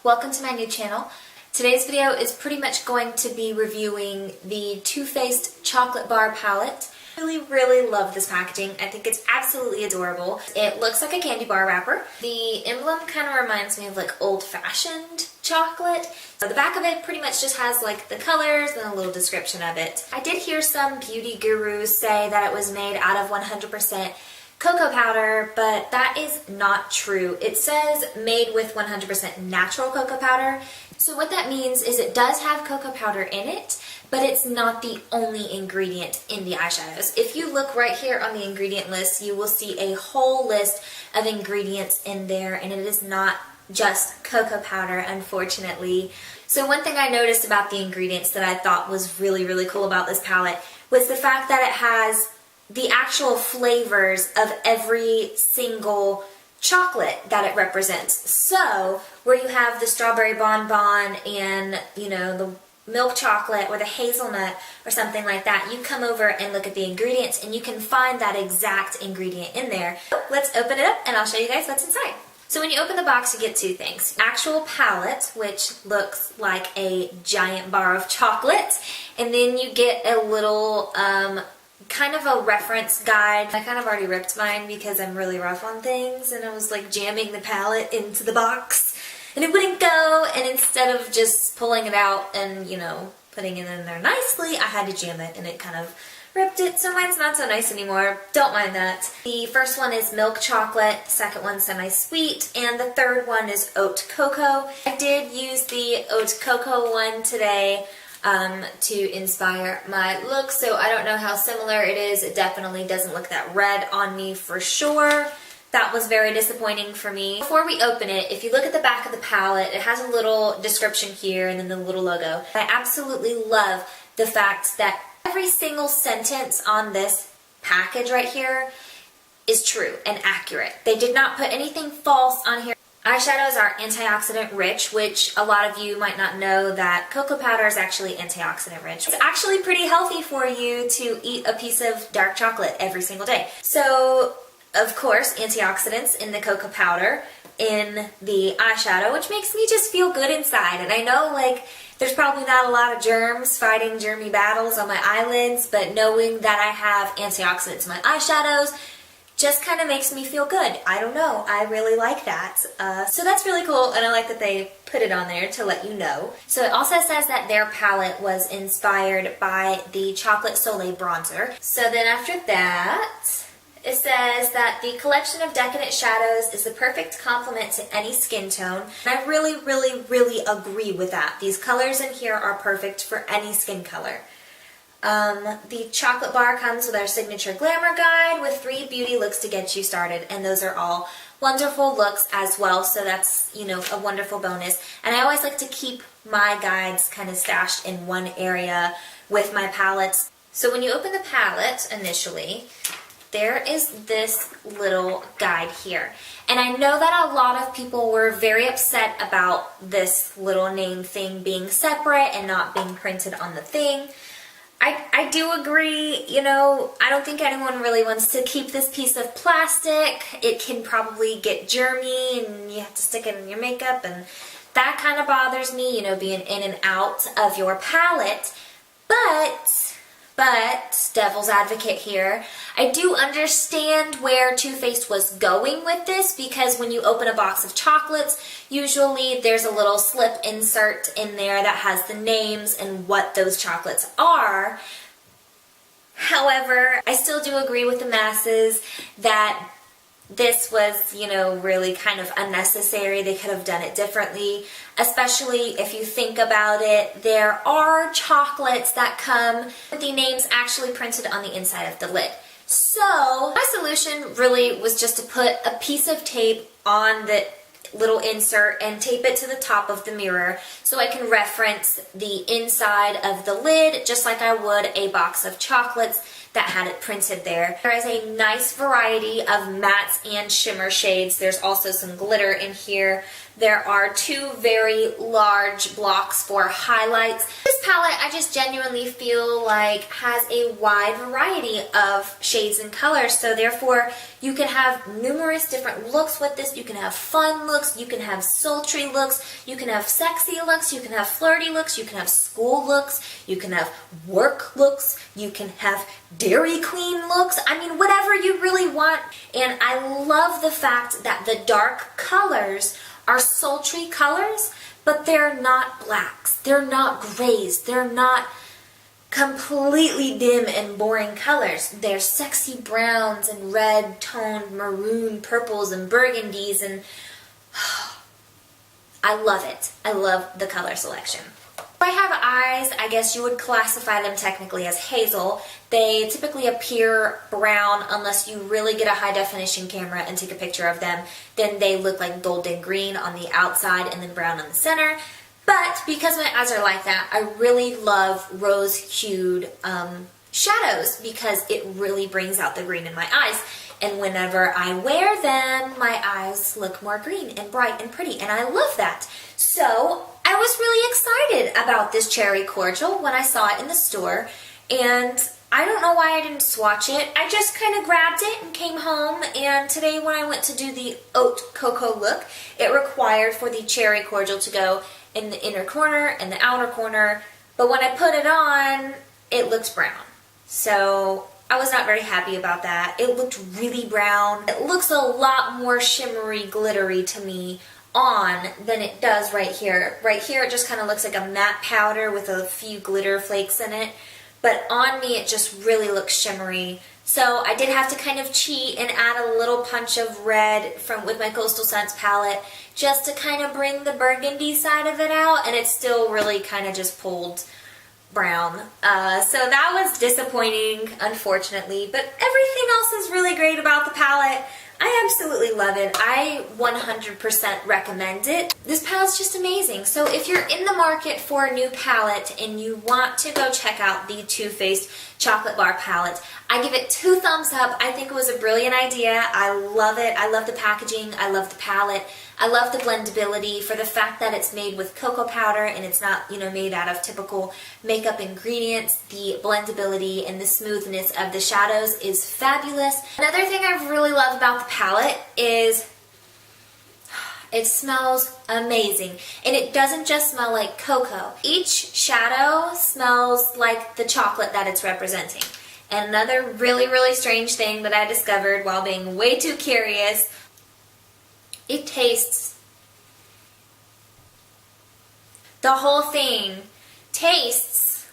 Welcome to my new channel. Today's video is pretty much going to be reviewing the Too Faced Chocolate Bar Palette. I really love this packaging. I think it's absolutely adorable. It looks like a candy bar wrapper. The emblem kind of reminds me of like old-fashioned chocolate. So the back of it pretty much just has like the colors and a little description of it. I did hear some beauty gurus say that it was made out of 100% cocoa powder, but that is not true. It says made with 100% natural cocoa powder. So what that means is it does have cocoa powder in it, but it's not the only ingredient in the eyeshadows. If you look right here on the ingredient list, you will see a whole list of ingredients in there, and it is not just cocoa powder, unfortunately. So one thing I noticed about the ingredients that I thought was really cool about this palette was the fact that it has the actual flavors of every single chocolate that it represents. So where you have the strawberry bonbon and, you know, the milk chocolate or the hazelnut or something like that, you come over and look at the ingredients and you can find that exact ingredient in there. Let's open it up and I'll show you guys what's inside. So when you open the box, you get two things. Actual palette, which looks like a giant bar of chocolate, and then you get a little kind of a reference guide. I kind of already ripped mine because I'm really rough on things, and I was like jamming the palette into the box and it wouldn't go, and instead of just pulling it out and, you know, putting it in there nicely, I had to jam it and it kind of ripped it, so mine's not so nice anymore. Don't mind that. The first one is milk chocolate, second one semi-sweet, and the third one is oat cocoa. I did use the oat cocoa one today to inspire my look, so I don't know how similar it is. It definitely doesn't look that red on me for sure. That was very disappointing for me. Before we open it, if you look at the back of the palette, it has a little description here and then the little logo. I absolutely love the fact that every single sentence on this package right here is true and accurate. They did not put anything false on here. Eyeshadows are antioxidant rich, which a lot of you might not know that cocoa powder is actually antioxidant rich. It's actually pretty healthy for you to eat a piece of dark chocolate every single day. So, of course, antioxidants in the cocoa powder, in the eyeshadow, which makes me just feel good inside. And I know, like, there's probably not a lot of germs fighting germy battles on my eyelids, but knowing that I have antioxidants in my eyeshadows just kind of makes me feel good. I don't know. I really like that. So that's really cool, and I like that they put it on there to let you know. So it also says that their palette was inspired by the Chocolate Soleil bronzer. So then after that, it says that the collection of decadent shadows is the perfect complement to any skin tone. And I really agree with that. These colors in here are perfect for any skin color. The chocolate bar comes with our signature glamour guide with 3 beauty looks to get you started, and those are all wonderful looks as well, so that's, you know, a wonderful bonus. And I always like to keep my guides kind of stashed in one area with my palettes. So when you open the palette initially, there is this little guide here. And I know that a lot of people were very upset about this little name thing being separate and not being printed on the thing. I do agree, you know, I don't think anyone really wants to keep this piece of plastic. It can probably get germy and you have to stick it in your makeup, and that kind of bothers me, you know, being in and out of your palette. But devil's advocate here, I do understand where Too Faced was going with this, because when you open a box of chocolates, usually there's a little slip insert in there that has the names and what those chocolates are. However, I still do agree with the masses that this was, you know, really kind of unnecessary. They could have done it differently, especially if you think about it. There are chocolates that come with the names actually printed on the inside of the lid. So my solution really was just to put a piece of tape on the little insert and tape it to the top of the mirror so I can reference the inside of the lid just like I would a box of chocolates that had it printed there. There is a nice variety of mattes and shimmer shades. There's also some glitter in here. There are 2 very large blocks for highlights. This palette, I just genuinely feel like has a wide variety of shades and colors, so therefore you can have numerous different looks with this. You can have fun looks, you can have sultry looks, you can have sexy looks, you can have flirty looks, you can have school looks, you can have work looks, you can have Dairy Queen looks. I mean, whatever you really want. And I love the fact that the dark colors are sultry colors, but they're not blacks, they're not grays, they're not completely dim and boring colors. They're sexy browns and red toned maroon purples and burgundies, and I love it. I love the color selection. I have eyes, I guess you would classify them technically as hazel. They typically appear brown unless you really get a high definition camera and take a picture of them. Then they look like golden green on the outside and then brown on the center. But because my eyes are like that, I really love rose-hued shadows because it really brings out the green in my eyes. And whenever I wear them, my eyes look more green and bright and pretty, and I love that. So I was really excited about this cherry cordial when I saw it in the store, and I don't know why I didn't swatch it. I just kind of grabbed it and came home, and today when I went to do the oat cocoa look, it required for the cherry cordial to go in the inner corner and the outer corner, but when I put it on, it looks brown. So I was not very happy about that. It looked really brown. It looks a lot more shimmery, glittery to me on than it does right here. Right here it just kind of looks like a matte powder with a few glitter flakes in it, but on me it just really looks shimmery. So I did have to kind of cheat and add a little punch of red with my Coastal Scents palette just to kind of bring the burgundy side of it out, and it still really kind of just pulled brown. So that was disappointing, unfortunately, but everything else is really great about the palette. I absolutely love it. I 100% recommend it. This palette's just amazing. So if you're in the market for a new palette and you want to go check out the Too Faced Chocolate Bar Palette, I give it 2 thumbs up. I think it was a brilliant idea. I love it. I love the packaging. I love the palette. I love the blendability for the fact that it's made with cocoa powder and it's not, you know, made out of typical makeup ingredients. The blendability and the smoothness of the shadows is fabulous. Another thing I really love about the palette is it smells amazing. And it doesn't just smell like cocoa. Each shadow smells like the chocolate that it's representing. And another really, really strange thing that I discovered while being way too curious, it tastes, the whole thing tastes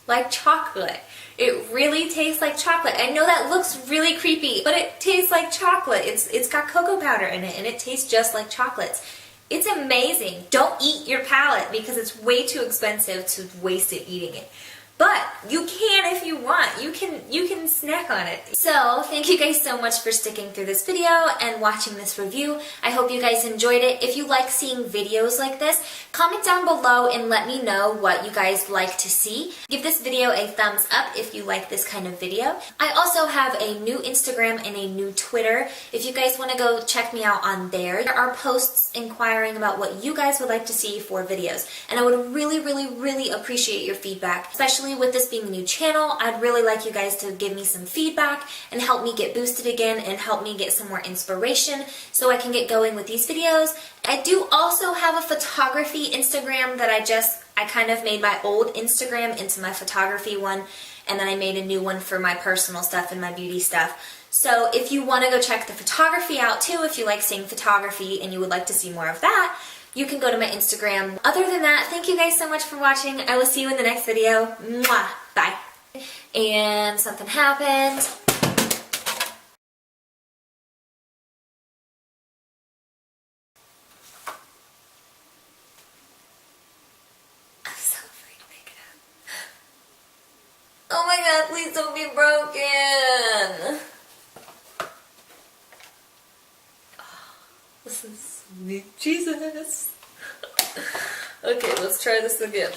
like chocolate. It really tastes like chocolate. I know that looks really creepy, but it tastes like chocolate. It's got cocoa powder in it, and it tastes just like chocolates. It's amazing. Don't eat your palette because it's way too expensive to waste it eating it. But you can if you want. You can snack on it. So thank you guys so much for sticking through this video and watching this review. I hope you guys enjoyed it. If you like seeing videos like this, comment down below and let me know what you guys like to see. Give this video a thumbs up if you like this kind of video. I also have a new Instagram and a new Twitter. If you guys want to go check me out on there, there are posts inquiring about what you guys would like to see for videos. And I would really, really, really appreciate your feedback, especially with this being a new channel. I'd really like you guys to give me some feedback and help me get boosted again and help me get some more inspiration so I can get going with these videos. I do also have a photography Instagram that I kind of made my old Instagram into my photography one, and then I made a new one for my personal stuff and my beauty stuff. So if you want to go check the photography out too, if you like seeing photography and you would like to see more of that, you can go to my Instagram. Other than that, thank you guys so much for watching. I will see you in the next video. Mwah! Bye. And something happened. I'm so afraid to pick it up. Oh my god, please don't be broken. This is sweet Jesus. Okay, let's try this again.